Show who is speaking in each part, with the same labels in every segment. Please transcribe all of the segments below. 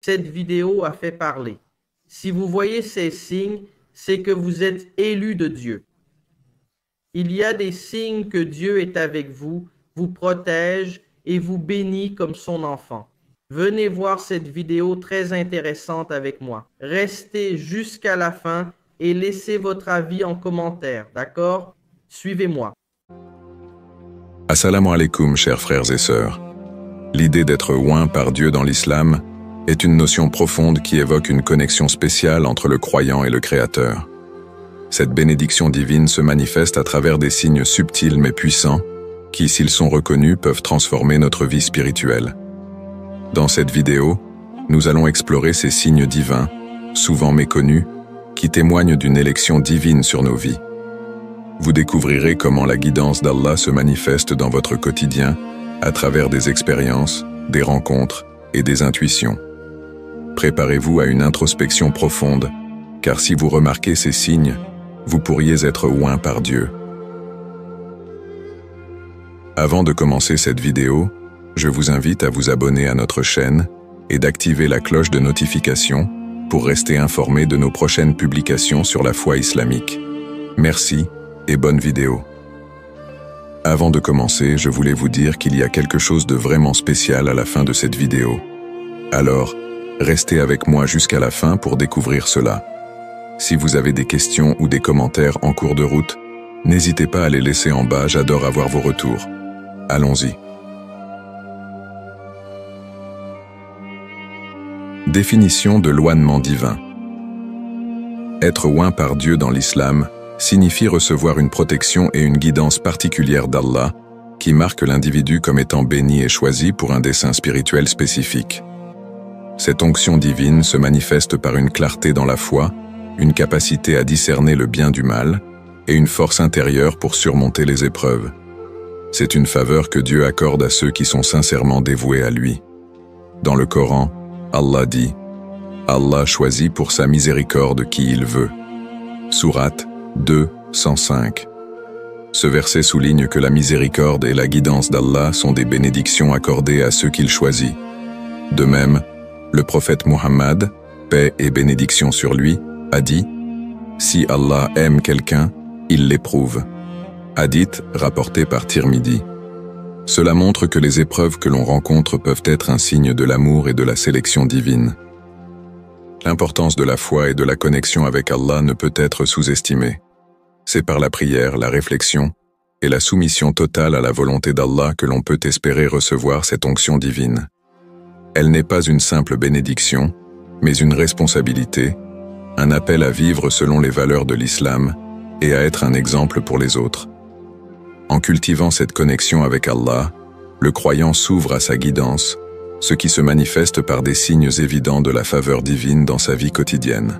Speaker 1: Cette vidéo a fait parler. Si vous voyez ces signes, c'est que vous êtes élus de Dieu. Il y a des signes que Dieu est avec vous, vous protège et vous bénit comme son enfant. Venez voir cette vidéo très intéressante avec moi. Restez jusqu'à la fin et laissez votre avis en commentaire, d'accord? Suivez-moi.
Speaker 2: Assalamu alaikum, chers frères et sœurs. L'idée d'être oint par Dieu dans l'islam est une notion profonde qui évoque une connexion spéciale entre le croyant et le Créateur. Cette bénédiction divine se manifeste à travers des signes subtils mais puissants qui, s'ils sont reconnus, peuvent transformer notre vie spirituelle. Dans cette vidéo, nous allons explorer ces signes divins, souvent méconnus, qui témoignent d'une élection divine sur nos vies. Vous découvrirez comment la guidance d'Allah se manifeste dans votre quotidien à travers des expériences, des rencontres et des intuitions. Préparez-vous à une introspection profonde, car si vous remarquez ces signes, vous pourriez être oint par Dieu. Avant de commencer cette vidéo, je vous invite à vous abonner à notre chaîne et d'activer la cloche de notification pour rester informé de nos prochaines publications sur la foi islamique. Merci et bonne vidéo. Avant de commencer, je voulais vous dire qu'il y a quelque chose de vraiment spécial à la fin de cette vidéo. Alors, restez avec moi jusqu'à la fin pour découvrir cela. Si vous avez des questions ou des commentaires en cours de route, n'hésitez pas à les laisser en bas, j'adore avoir vos retours. Allons-y. Définition de l'ointement divin. Être oint par Dieu dans l'islam signifie recevoir une protection et une guidance particulière d'Allah qui marque l'individu comme étant béni et choisi pour un dessein spirituel spécifique. Cette onction divine se manifeste par une clarté dans la foi, une capacité à discerner le bien du mal et une force intérieure pour surmonter les épreuves. C'est une faveur que Dieu accorde à ceux qui sont sincèrement dévoués à lui. Dans le Coran, Allah dit « Allah choisit pour sa miséricorde qui il veut » Sourate 2, 105. Ce verset souligne que la miséricorde et la guidance d'Allah sont des bénédictions accordées à ceux qu'il choisit. De même, le prophète Muhammad, paix et bénédiction sur lui, a dit « Si Allah aime quelqu'un, il l'éprouve ». Hadith rapporté par Tirmidhi. Cela montre que les épreuves que l'on rencontre peuvent être un signe de l'amour et de la sélection divine. L'importance de la foi et de la connexion avec Allah ne peut être sous-estimée. C'est par la prière, la réflexion et la soumission totale à la volonté d'Allah que l'on peut espérer recevoir cette onction divine. Elle n'est pas une simple bénédiction, mais une responsabilité, un appel à vivre selon les valeurs de l'islam et à être un exemple pour les autres. En cultivant cette connexion avec Allah, le croyant s'ouvre à sa guidance, ce qui se manifeste par des signes évidents de la faveur divine dans sa vie quotidienne.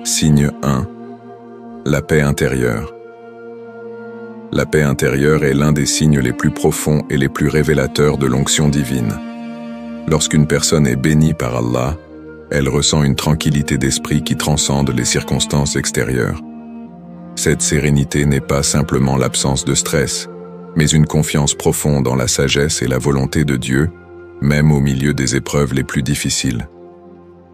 Speaker 2: Signe 1. La paix intérieure. La paix intérieure est l'un des signes les plus profonds et les plus révélateurs de l'onction divine. Lorsqu'une personne est bénie par Allah, elle ressent une tranquillité d'esprit qui transcende les circonstances extérieures. Cette sérénité n'est pas simplement l'absence de stress, mais une confiance profonde en la sagesse et la volonté de Dieu, même au milieu des épreuves les plus difficiles.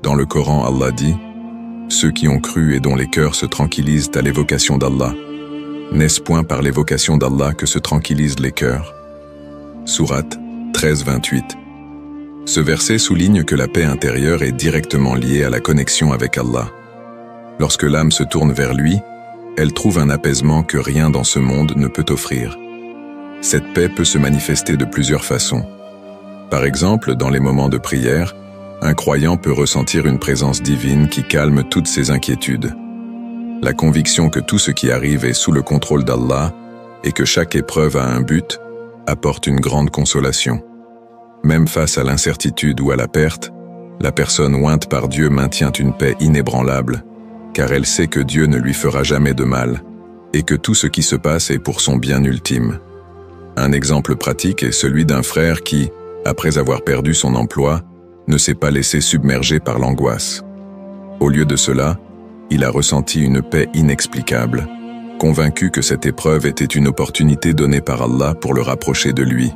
Speaker 2: Dans le Coran, Allah dit « Ceux qui ont cru et dont les cœurs se tranquillisent à l'évocation d'Allah. N'est-ce point par l'évocation d'Allah que se tranquillisent les cœurs » Sourate 13, 28. Ce verset souligne que la paix intérieure est directement liée à la connexion avec Allah. Lorsque l'âme se tourne vers lui, elle trouve un apaisement que rien dans ce monde ne peut offrir. Cette paix peut se manifester de plusieurs façons. Par exemple, dans les moments de prière, un croyant peut ressentir une présence divine qui calme toutes ses inquiétudes. La conviction que tout ce qui arrive est sous le contrôle d'Allah et que chaque épreuve a un but apporte une grande consolation. Même face à l'incertitude ou à la perte, la personne ointe par Dieu maintient une paix inébranlable, car elle sait que Dieu ne lui fera jamais de mal, et que tout ce qui se passe est pour son bien ultime. Un exemple pratique est celui d'un frère qui, après avoir perdu son emploi, ne s'est pas laissé submerger par l'angoisse. Au lieu de cela, il a ressenti une paix inexplicable, convaincu que cette épreuve était une opportunité donnée par Allah pour le rapprocher de lui.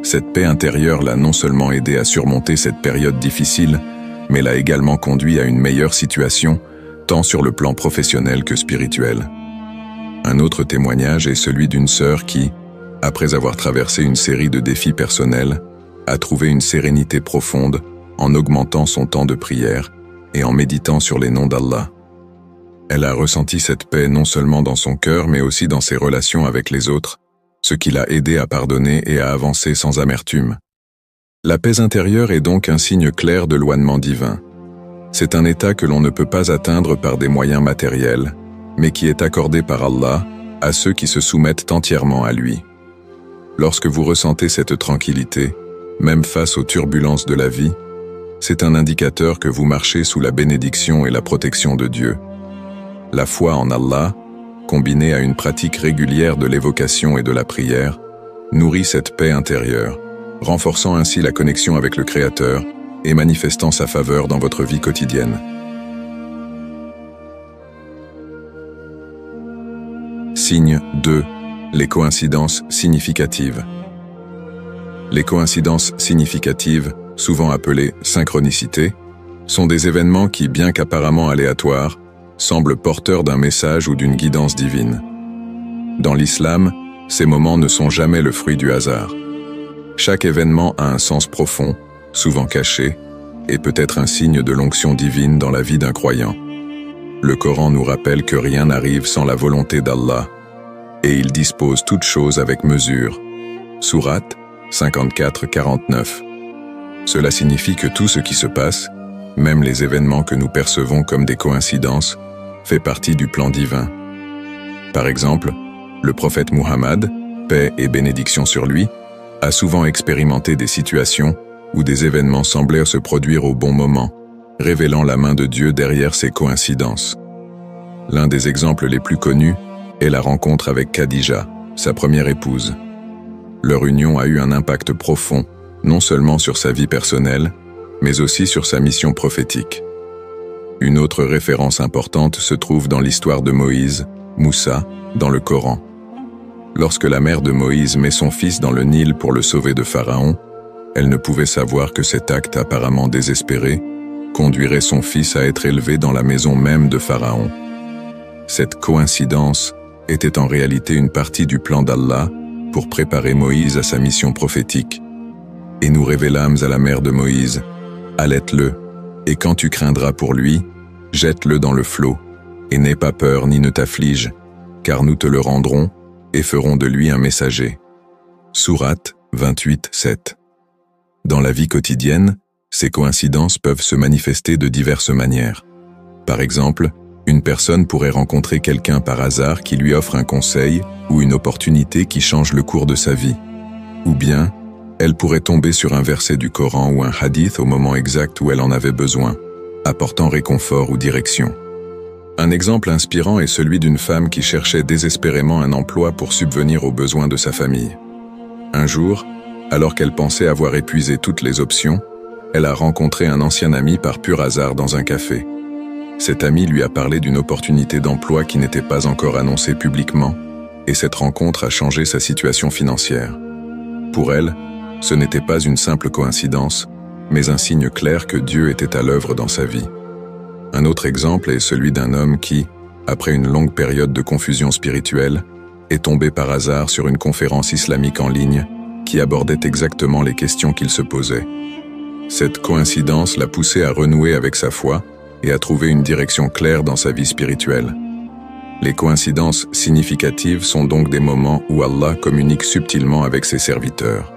Speaker 2: Cette paix intérieure l'a non seulement aidé à surmonter cette période difficile, mais l'a également conduit à une meilleure situation, tant sur le plan professionnel que spirituel. Un autre témoignage est celui d'une sœur qui, après avoir traversé une série de défis personnels, a trouvé une sérénité profonde en augmentant son temps de prière et en méditant sur les noms d'Allah. Elle a ressenti cette paix non seulement dans son cœur mais aussi dans ses relations avec les autres, ce qui l'a aidé à pardonner et à avancer sans amertume. La paix intérieure est donc un signe clair de l'éloignement divin. C'est un état que l'on ne peut pas atteindre par des moyens matériels, mais qui est accordé par Allah à ceux qui se soumettent entièrement à lui. Lorsque vous ressentez cette tranquillité, même face aux turbulences de la vie, c'est un indicateur que vous marchez sous la bénédiction et la protection de Dieu. La foi en Allah, combinée à une pratique régulière de l'évocation et de la prière, nourrit cette paix intérieure, renforçant ainsi la connexion avec le Créateur et manifestant sa faveur dans votre vie quotidienne. Signe 2. Les coïncidences significatives. Les coïncidences significatives, souvent appelées synchronicités, sont des événements qui, bien qu'apparemment aléatoires, semblent porteurs d'un message ou d'une guidance divine. Dans l'islam, ces moments ne sont jamais le fruit du hasard. Chaque événement a un sens profond, souvent caché, et peut être un signe de l'onction divine dans la vie d'un croyant. Le Coran nous rappelle que rien n'arrive sans la volonté d'Allah, et il dispose toutes choses avec mesure. Sourate 54-49. Cela signifie que tout ce qui se passe, même les événements que nous percevons comme des coïncidences, fait partie du plan divin. Par exemple, le prophète Muhammad, paix et bénédiction sur lui, a souvent expérimenté des situations où des événements semblaient se produire au bon moment, révélant la main de Dieu derrière ces coïncidences. L'un des exemples les plus connus est la rencontre avec Khadija, sa première épouse. Leur union a eu un impact profond, non seulement sur sa vie personnelle, mais aussi sur sa mission prophétique. Une autre référence importante se trouve dans l'histoire de Moïse, Moussa, dans le Coran. Lorsque la mère de Moïse met son fils dans le Nil pour le sauver de Pharaon, elle ne pouvait savoir que cet acte apparemment désespéré conduirait son fils à être élevé dans la maison même de Pharaon. Cette coïncidence était en réalité une partie du plan d'Allah pour préparer Moïse à sa mission prophétique. Et nous révélâmes à la mère de Moïse, « Allaite-le, et quand tu craindras pour lui, jette-le dans le flot, et n'aie pas peur ni ne t'afflige, car nous te le rendrons et ferons de lui un messager. » Sourate 28-7. Dans la vie quotidienne, ces coïncidences peuvent se manifester de diverses manières. Par exemple, une personne pourrait rencontrer quelqu'un par hasard qui lui offre un conseil ou une opportunité qui change le cours de sa vie. Ou bien, elle pourrait tomber sur un verset du Coran ou un hadith au moment exact où elle en avait besoin, apportant réconfort ou direction. Un exemple inspirant est celui d'une femme qui cherchait désespérément un emploi pour subvenir aux besoins de sa famille. Un jour, alors qu'elle pensait avoir épuisé toutes les options, elle a rencontré un ancien ami par pur hasard dans un café. Cet ami lui a parlé d'une opportunité d'emploi qui n'était pas encore annoncée publiquement, et cette rencontre a changé sa situation financière. Pour elle, ce n'était pas une simple coïncidence, mais un signe clair que Dieu était à l'œuvre dans sa vie. Un autre exemple est celui d'un homme qui, après une longue période de confusion spirituelle, est tombé par hasard sur une conférence islamique en ligne qui abordait exactement les questions qu'il se posait. Cette coïncidence l'a poussé à renouer avec sa foi et à trouver une direction claire dans sa vie spirituelle. Les coïncidences significatives sont donc des moments où Allah communique subtilement avec ses serviteurs.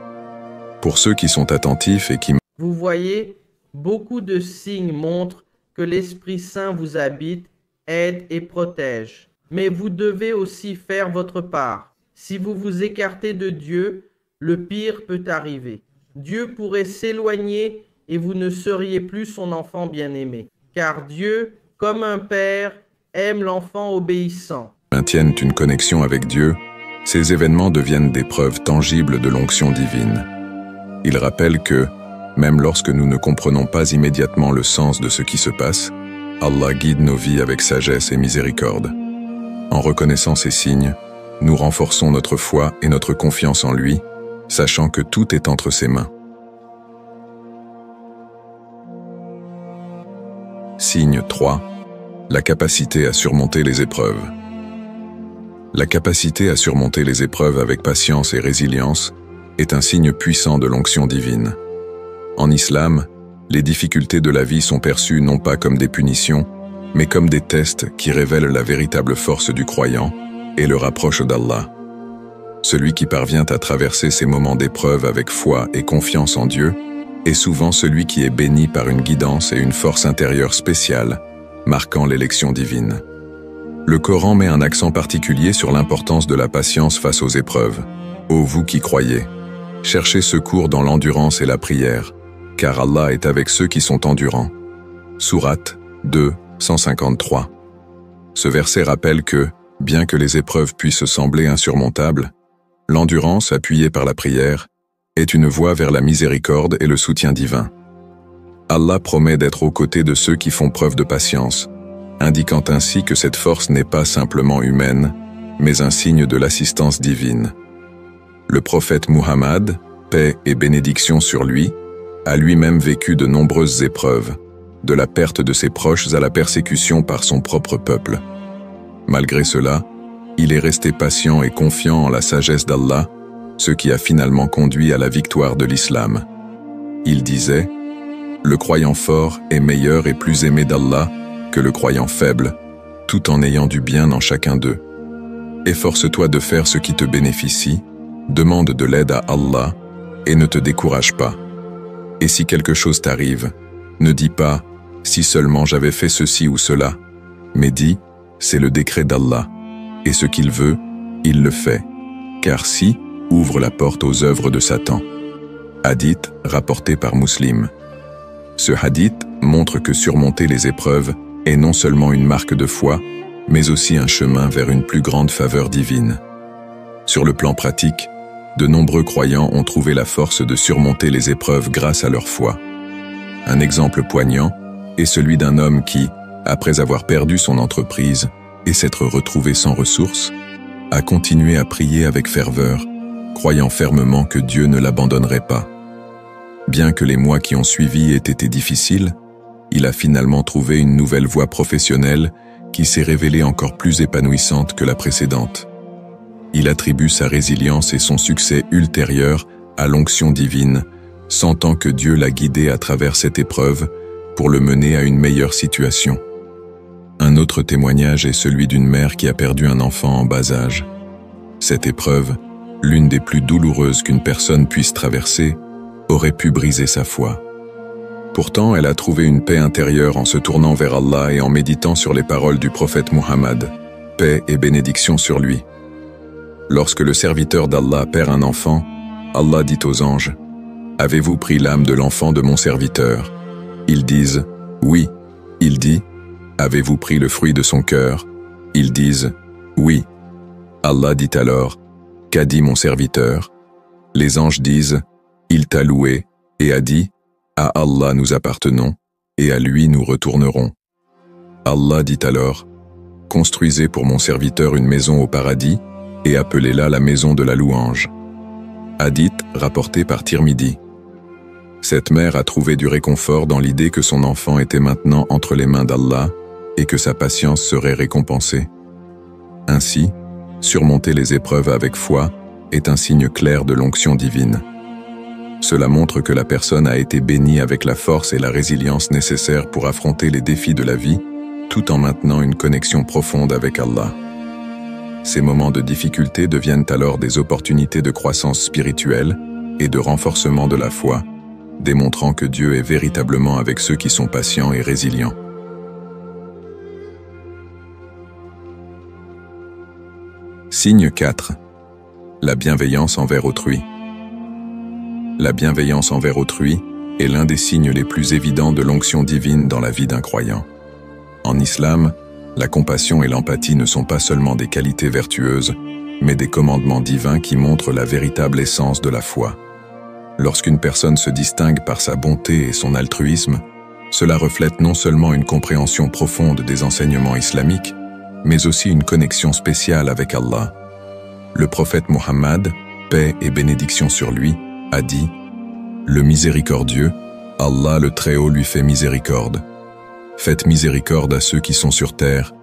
Speaker 2: Pour ceux qui sont attentifs et qui...
Speaker 1: Vous voyez, beaucoup de signes montrent que l'Esprit Saint vous habite, aide et protège. Mais vous devez aussi faire votre part. Si vous vous écartez de Dieu, le pire peut arriver. Dieu pourrait s'éloigner et vous ne seriez plus son enfant bien-aimé. Car Dieu, comme un père, aime l'enfant obéissant.
Speaker 2: Maintiennent une connexion avec Dieu, ces événements deviennent des preuves tangibles de l'onction divine. Ils rappellent que, même lorsque nous ne comprenons pas immédiatement le sens de ce qui se passe, Allah guide nos vies avec sagesse et miséricorde. En reconnaissant ces signes, nous renforçons notre foi et notre confiance en lui, sachant que tout est entre ses mains. Signe 3. La capacité à surmonter les épreuves. La capacité à surmonter les épreuves avec patience et résilience est un signe puissant de l'onction divine. En islam, les difficultés de la vie sont perçues non pas comme des punitions, mais comme des tests qui révèlent la véritable force du croyant et le rapprochent d'Allah. Celui qui parvient à traverser ces moments d'épreuve avec foi et confiance en Dieu est souvent celui qui est béni par une guidance et une force intérieure spéciale, marquant l'élection divine. Le Coran met un accent particulier sur l'importance de la patience face aux épreuves. Ô vous qui croyez, cherchez secours dans l'endurance et la prière, car Allah est avec ceux qui sont endurants. Sourate 2, 153. Ce verset rappelle que, bien que les épreuves puissent sembler insurmontables, l'endurance, appuyée par la prière, est une voie vers la miséricorde et le soutien divin. Allah promet d'être aux côtés de ceux qui font preuve de patience, indiquant ainsi que cette force n'est pas simplement humaine, mais un signe de l'assistance divine. Le prophète Muhammad, paix et bénédiction sur lui, a lui-même vécu de nombreuses épreuves, de la perte de ses proches à la persécution par son propre peuple. Malgré cela, il est resté patient et confiant en la sagesse d'Allah, ce qui a finalement conduit à la victoire de l'islam. Il disait « Le croyant fort est meilleur et plus aimé d'Allah que le croyant faible, tout en ayant du bien en chacun d'eux. Efforce-toi de faire ce qui te bénéficie, demande de l'aide à Allah et ne te décourage pas. Et si quelque chose t'arrive, ne dis pas « si seulement j'avais fait ceci ou cela », mais dis « c'est le décret d'Allah, et ce qu'il veut, il le fait, car si ouvre la porte aux œuvres de Satan. » Hadith rapporté par Muslim. Ce hadith montre que surmonter les épreuves est non seulement une marque de foi, mais aussi un chemin vers une plus grande faveur divine. Sur le plan pratique, de nombreux croyants ont trouvé la force de surmonter les épreuves grâce à leur foi. Un exemple poignant est celui d'un homme qui, après avoir perdu son entreprise et s'être retrouvé sans ressources, a continué à prier avec ferveur, croyant fermement que Dieu ne l'abandonnerait pas. Bien que les mois qui ont suivi aient été difficiles, il a finalement trouvé une nouvelle voie professionnelle qui s'est révélée encore plus épanouissante que la précédente. Il attribue sa résilience et son succès ultérieur à l'onction divine, sentant que Dieu l'a guidé à travers cette épreuve pour le mener à une meilleure situation. Un autre témoignage est celui d'une mère qui a perdu un enfant en bas âge. Cette épreuve, l'une des plus douloureuses qu'une personne puisse traverser, aurait pu briser sa foi. Pourtant, elle a trouvé une paix intérieure en se tournant vers Allah et en méditant sur les paroles du prophète Muhammad, paix et bénédiction sur lui. Lorsque le serviteur d'Allah perd un enfant, Allah dit aux anges « Avez-vous pris l'âme de l'enfant de mon serviteur ?» Ils disent « Oui ». Il dit « Avez-vous pris le fruit de son cœur ?» Ils disent « Oui ». Allah dit alors « Qu'a dit mon serviteur ?» Les anges disent « Il t'a loué et a dit « À Allah nous appartenons et à lui nous retournerons. » Allah dit alors « Construisez pour mon serviteur une maison au paradis et appelez-la la maison de la louange. » Hadith rapporté par Tirmidhi. Cette mère a trouvé du réconfort dans l'idée que son enfant était maintenant entre les mains d'Allah et que sa patience serait récompensée. Ainsi, surmonter les épreuves avec foi est un signe clair de l'onction divine. Cela montre que la personne a été bénie avec la force et la résilience nécessaires pour affronter les défis de la vie, tout en maintenant une connexion profonde avec Allah. Ces moments de difficulté deviennent alors des opportunités de croissance spirituelle et de renforcement de la foi, démontrant que Dieu est véritablement avec ceux qui sont patients et résilients. Signe 4. La bienveillance envers autrui. La bienveillance envers autrui est l'un des signes les plus évidents de l'onction divine dans la vie d'un croyant. En islam, la compassion et l'empathie ne sont pas seulement des qualités vertueuses, mais des commandements divins qui montrent la véritable essence de la foi. Lorsqu'une personne se distingue par sa bonté et son altruisme, cela reflète non seulement une compréhension profonde des enseignements islamiques, mais aussi une connexion spéciale avec Allah. Le prophète Muhammad, paix et bénédiction sur lui, a dit: Le miséricordieux, Allah le Très-Haut lui fait miséricorde. Faites miséricorde à ceux qui sont sur terre,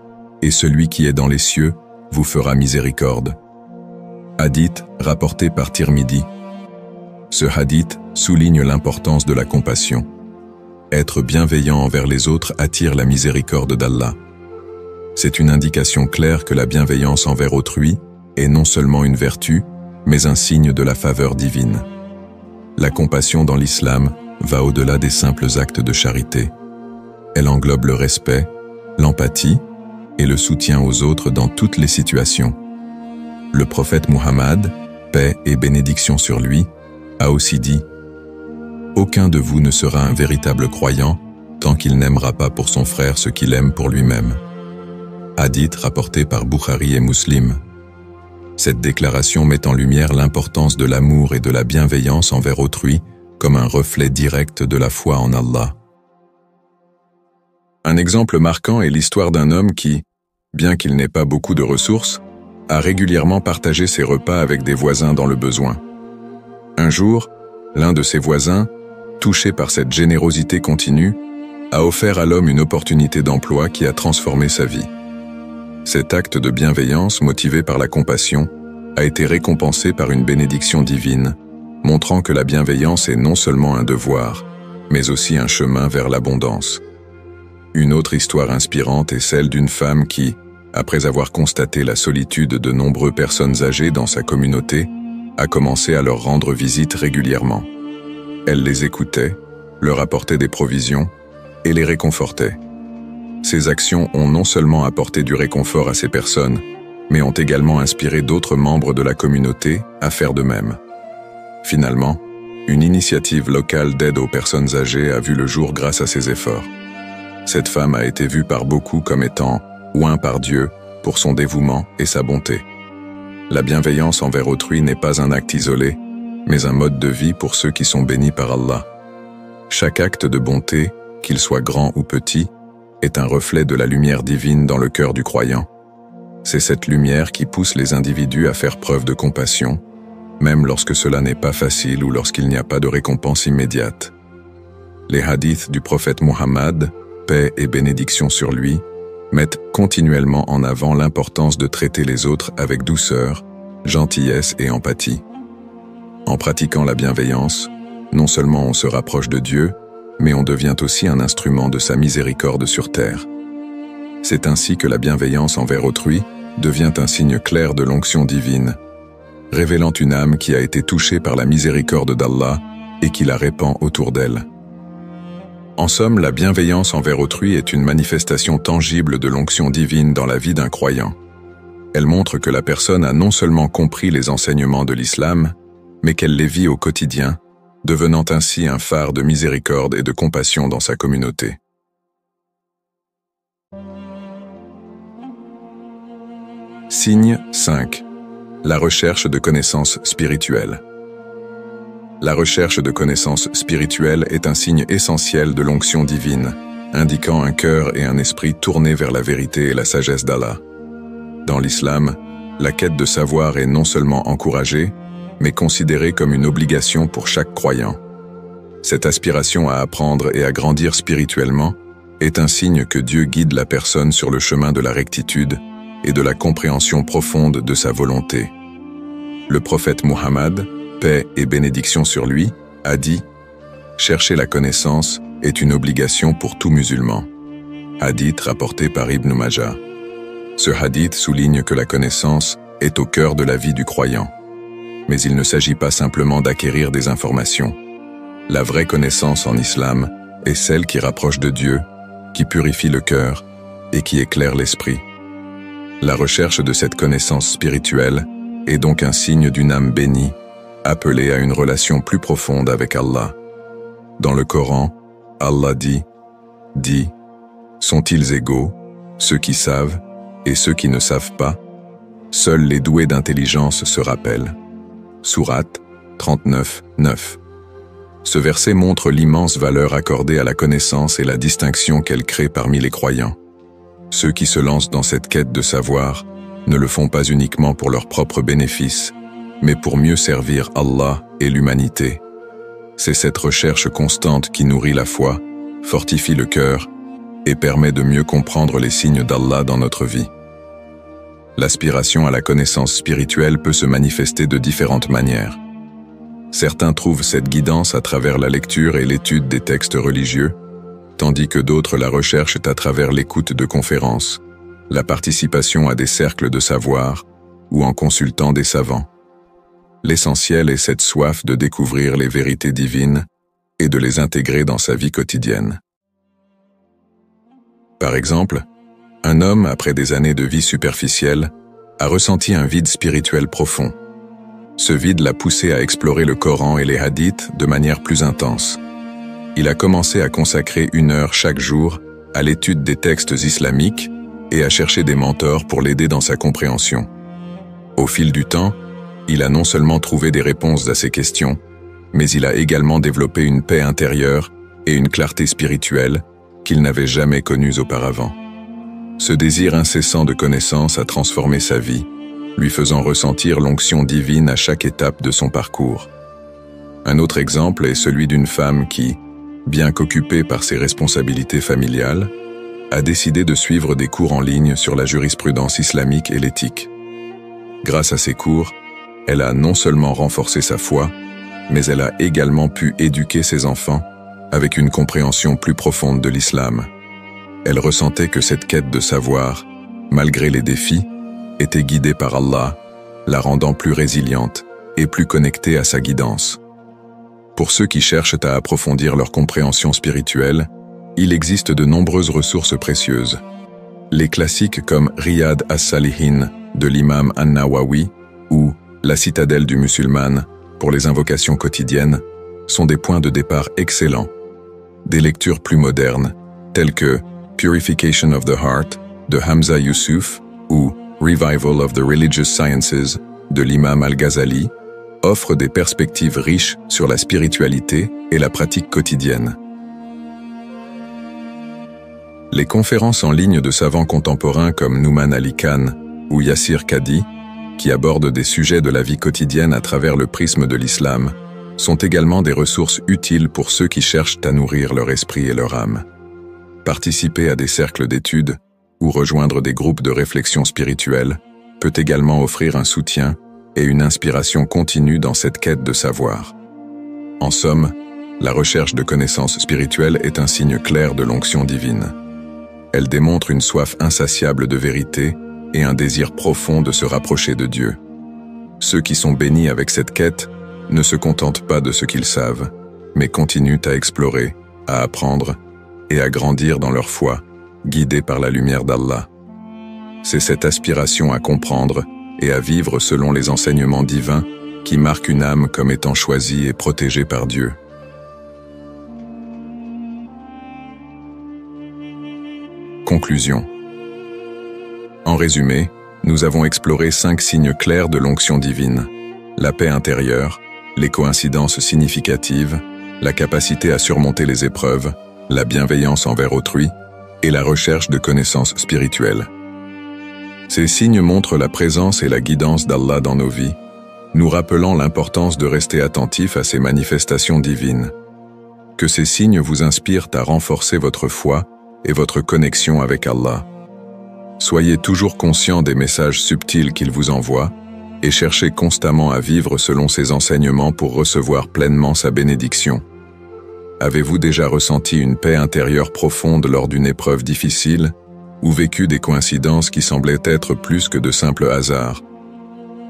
Speaker 2: et celui qui est dans les cieux vous fera miséricorde. Hadith rapporté par Tirmidhi. Ce hadith souligne l'importance de la compassion. Être bienveillant envers les autres attire la miséricorde d'Allah. C'est une indication claire que la bienveillance envers autrui est non seulement une vertu, mais un signe de la faveur divine. La compassion dans l'islam va au-delà des simples actes de charité. Elle englobe le respect, l'empathie et le soutien aux autres dans toutes les situations. Le prophète Muhammad, paix et bénédiction sur lui, a aussi dit: Aucun de vous ne sera un véritable croyant tant qu'il n'aimera pas pour son frère ce qu'il aime pour lui-même. Hadith rapporté par Bukhari et Muslim. Cette déclaration met en lumière l'importance de l'amour et de la bienveillance envers autrui comme un reflet direct de la foi en Allah. Un exemple marquant est l'histoire d'un homme qui, bien qu'il n'ait pas beaucoup de ressources, a régulièrement partagé ses repas avec des voisins dans le besoin. Un jour, l'un de ses voisins, touché par cette générosité continue, a offert à l'homme une opportunité d'emploi qui a transformé sa vie. Cet acte de bienveillance, motivé par la compassion, a été récompensé par une bénédiction divine, montrant que la bienveillance est non seulement un devoir, mais aussi un chemin vers l'abondance. Une autre histoire inspirante est celle d'une femme qui, après avoir constaté la solitude de nombreuses personnes âgées dans sa communauté, a commencé à leur rendre visite régulièrement. Elle les écoutait, leur apportait des provisions et les réconfortait. Ces actions ont non seulement apporté du réconfort à ces personnes, mais ont également inspiré d'autres membres de la communauté à faire de même. Finalement, une initiative locale d'aide aux personnes âgées a vu le jour grâce à ces efforts. Cette femme a été vue par beaucoup comme étant oint par Dieu pour son dévouement et sa bonté. La bienveillance envers autrui n'est pas un acte isolé, mais un mode de vie pour ceux qui sont bénis par Allah. Chaque acte de bonté, qu'il soit grand ou petit, est un reflet de la lumière divine dans le cœur du croyant. C'est cette lumière qui pousse les individus à faire preuve de compassion, même lorsque cela n'est pas facile ou lorsqu'il n'y a pas de récompense immédiate. Les hadiths du prophète Muhammad, paix et bénédiction sur lui, mettent continuellement en avant l'importance de traiter les autres avec douceur, gentillesse et empathie. En pratiquant la bienveillance, non seulement on se rapproche de Dieu, mais on devient aussi un instrument de sa miséricorde sur terre. C'est ainsi que la bienveillance envers autrui devient un signe clair de l'onction divine, révélant une âme qui a été touchée par la miséricorde d'Allah et qui la répand autour d'elle. En somme, la bienveillance envers autrui est une manifestation tangible de l'onction divine dans la vie d'un croyant. Elle montre que la personne a non seulement compris les enseignements de l'islam, mais qu'elle les vit au quotidien, devenant ainsi un phare de miséricorde et de compassion dans sa communauté. Signe 5. La recherche de connaissances spirituelles. La recherche de connaissances spirituelles est un signe essentiel de l'onction divine, indiquant un cœur et un esprit tournés vers la vérité et la sagesse d'Allah. Dans l'islam, la quête de savoir est non seulement encouragée, mais considérée comme une obligation pour chaque croyant. Cette aspiration à apprendre et à grandir spirituellement est un signe que Dieu guide la personne sur le chemin de la rectitude et de la compréhension profonde de sa volonté. Le prophète Muhammad, paix et bénédiction sur lui, a dit « Chercher la connaissance est une obligation pour tout musulman ». Hadith rapporté par Ibn Majah. Ce hadith souligne que la connaissance est au cœur de la vie du croyant. Mais il ne s'agit pas simplement d'acquérir des informations. La vraie connaissance en islam est celle qui rapproche de Dieu, qui purifie le cœur et qui éclaire l'esprit. La recherche de cette connaissance spirituelle est donc un signe d'une âme bénie, appelée à une relation plus profonde avec Allah. Dans le Coran, Allah dit « Sont-ils égaux, ceux qui savent et ceux qui ne savent pas? Seuls les doués d'intelligence se rappellent. » Sourate 39, 9. Ce verset montre l'immense valeur accordée à la connaissance et la distinction qu'elle crée parmi les croyants. Ceux qui se lancent dans cette quête de savoir ne le font pas uniquement pour leur propre bénéfice, mais pour mieux servir Allah et l'humanité. C'est cette recherche constante qui nourrit la foi, fortifie le cœur et permet de mieux comprendre les signes d'Allah dans notre vie. L'aspiration à la connaissance spirituelle peut se manifester de différentes manières. Certains trouvent cette guidance à travers la lecture et l'étude des textes religieux, tandis que d'autres la recherchent à travers l'écoute de conférences, la participation à des cercles de savoir ou en consultant des savants. L'essentiel est cette soif de découvrir les vérités divines et de les intégrer dans sa vie quotidienne. Par exemple, un homme, après des années de vie superficielle, a ressenti un vide spirituel profond. Ce vide l'a poussé à explorer le Coran et les hadiths de manière plus intense. Il a commencé à consacrer 1 heure chaque jour à l'étude des textes islamiques et à chercher des mentors pour l'aider dans sa compréhension. Au fil du temps, il a non seulement trouvé des réponses à ces questions, mais il a également développé une paix intérieure et une clarté spirituelle qu'il n'avait jamais connues auparavant. Ce désir incessant de connaissance a transformé sa vie, lui faisant ressentir l'onction divine à chaque étape de son parcours. Un autre exemple est celui d'une femme qui, bien qu'occupée par ses responsabilités familiales, a décidé de suivre des cours en ligne sur la jurisprudence islamique et l'éthique. Grâce à ces cours, elle a non seulement renforcé sa foi, mais elle a également pu éduquer ses enfants avec une compréhension plus profonde de l'islam. Elle ressentait que cette quête de savoir, malgré les défis, était guidée par Allah, la rendant plus résiliente et plus connectée à sa guidance. Pour ceux qui cherchent à approfondir leur compréhension spirituelle, il existe de nombreuses ressources précieuses. Les classiques comme Riyad as-Salihin de l'imam An-Nawawi ou La citadelle du musulman pour les invocations quotidiennes sont des points de départ excellents. Des lectures plus modernes, telles que Purification of the Heart de Hamza Yusuf ou Revival of the Religious Sciences de l'imam Al-Ghazali, offrent des perspectives riches sur la spiritualité et la pratique quotidienne. Les conférences en ligne de savants contemporains comme Nouman Ali Khan ou Yassir Qadhi, qui abordent des sujets de la vie quotidienne à travers le prisme de l'islam, sont également des ressources utiles pour ceux qui cherchent à nourrir leur esprit et leur âme. Participer à des cercles d'études ou rejoindre des groupes de réflexion spirituelle peut également offrir un soutien et une inspiration continue dans cette quête de savoir. En somme, la recherche de connaissances spirituelles est un signe clair de l'onction divine. Elle démontre une soif insatiable de vérité et un désir profond de se rapprocher de Dieu. Ceux qui sont bénis avec cette quête ne se contentent pas de ce qu'ils savent, mais continuent à explorer, à apprendre et à grandir dans leur foi, guidés par la lumière d'Allah. C'est cette aspiration à comprendre et à vivre selon les enseignements divins qui marque une âme comme étant choisie et protégée par Dieu. Conclusion. En résumé, nous avons exploré 5 signes clairs de l'onction divine: la paix intérieure, les coïncidences significatives, la capacité à surmonter les épreuves, la bienveillance envers autrui et la recherche de connaissances spirituelles. Ces signes montrent la présence et la guidance d'Allah dans nos vies, nous rappelant l'importance de rester attentifs à ces manifestations divines. Que ces signes vous inspirent à renforcer votre foi et votre connexion avec Allah. Soyez toujours conscients des messages subtils qu'il vous envoie et cherchez constamment à vivre selon ses enseignements pour recevoir pleinement sa bénédiction. Avez-vous déjà ressenti une paix intérieure profonde lors d'une épreuve difficile ou vécu des coïncidences qui semblaient être plus que de simples hasards?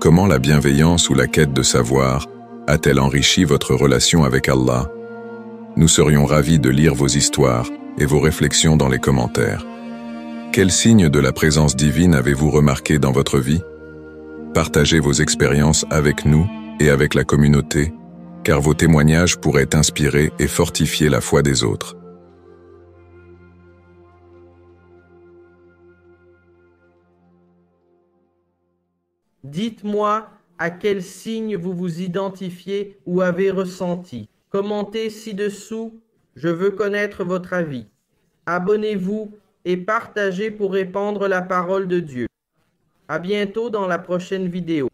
Speaker 2: Comment la bienveillance ou la quête de savoir a-t-elle enrichi votre relation avec Allah? Nous serions ravis de lire vos histoires et vos réflexions dans les commentaires. Quels signes de la présence divine avez-vous remarqué dans votre vie? Partagez vos expériences avec nous et avec la communauté, car vos témoignages pourraient inspirer et fortifier la foi des autres.
Speaker 1: Dites-moi à quel signe vous vous identifiez ou avez ressenti. Commentez ci-dessous, je veux connaître votre avis. Abonnez-vous et partagez pour répandre la parole de Dieu. À bientôt dans la prochaine vidéo.